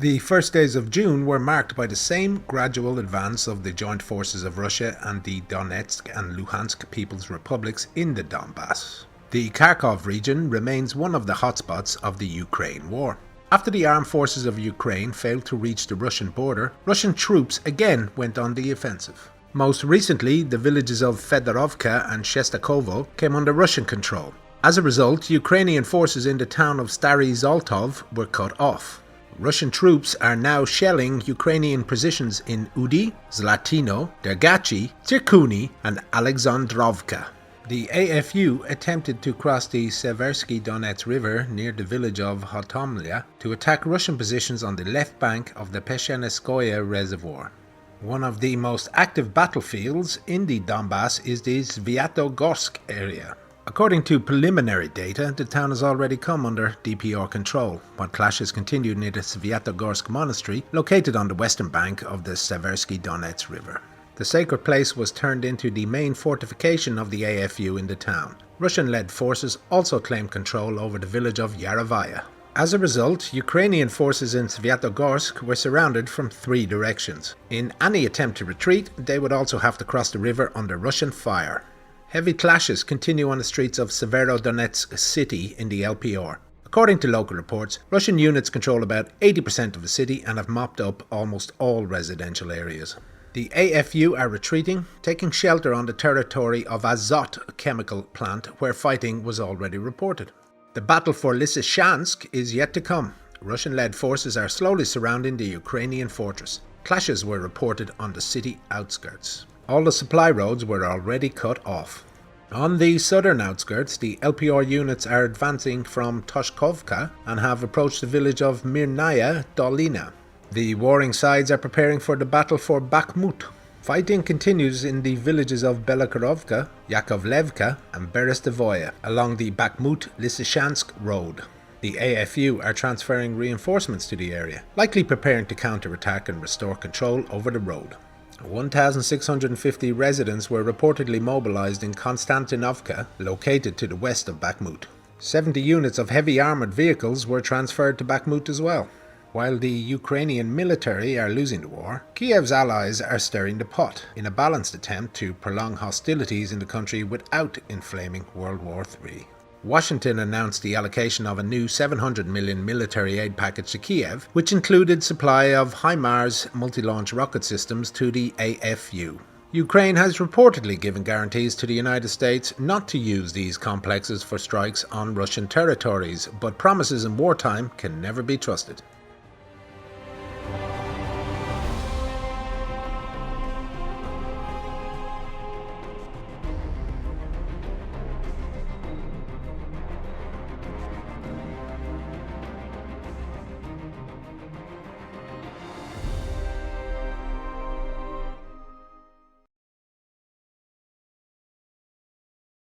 The first days of June were marked by the same gradual advance of the joint forces of Russia and the Donetsk and Luhansk People's Republics in the Donbass. The Kharkov region remains one of the hotspots of the Ukraine war. After the armed forces of Ukraine failed to reach the Russian border, Russian troops again went on the offensive. Most recently, the villages of Fedorovka and Shestakovo came under Russian control. As a result, Ukrainian forces in the town of Stary Zoltov were cut off. Russian troops are now shelling Ukrainian positions in Udi, Zlatino, Dergachi, Tsirkuni and Alexandrovka. The AFU attempted to cross the Seversky Donets River near the village of Hotomlya to attack Russian positions on the left bank of the Pesheneskoye Reservoir. One of the most active battlefields in the Donbass is the Svyatogorsk area. According to preliminary data, the town has already come under DPR control, while clashes continued near the Svyatogorsk monastery located on the western bank of the Seversky Donets River. The sacred place was turned into the main fortification of the AFU in the town. Russian-led forces also claimed control over the village of Yarovaya. As a result, Ukrainian forces in Svyatogorsk were surrounded from 3 directions. In any attempt to retreat, they would also have to cross the river under Russian fire. Heavy clashes continue on the streets of Severodonetsk city in the LPR. According to local reports, Russian units control about 80% of the city and have mopped up almost all residential areas. The AFU are retreating, taking shelter on the territory of Azot chemical plant where fighting was already reported. The battle for Lysychansk is yet to come. Russian-led forces are slowly surrounding the Ukrainian fortress. Clashes were reported on the city outskirts. All the supply roads were already cut off. On the southern outskirts, the LPR units are advancing from Toshkovka and have approached the village of Mirnaya Dolina. The warring sides are preparing for the battle for Bakhmut. Fighting continues in the villages of Belokhorovka, Yakovlevka and Berestevoye along the Bakhmut-Lysychansk road. The AFU are transferring reinforcements to the area, likely preparing to counterattack and restore control over the road. 1,650 residents were reportedly mobilized in Konstantinovka, located to the west of Bakhmut. 70 units of heavy armored vehicles were transferred to Bakhmut as well. While the Ukrainian military are losing the war, Kiev's allies are stirring the pot in a balanced attempt to prolong hostilities in the country without inflaming World War III. Washington announced the allocation of a new $700 million military aid package to Kiev, which included supply of HIMARS multi-launch rocket systems to the AFU. Ukraine has reportedly given guarantees to the United States not to use these complexes for strikes on Russian territories, but promises in wartime can never be trusted.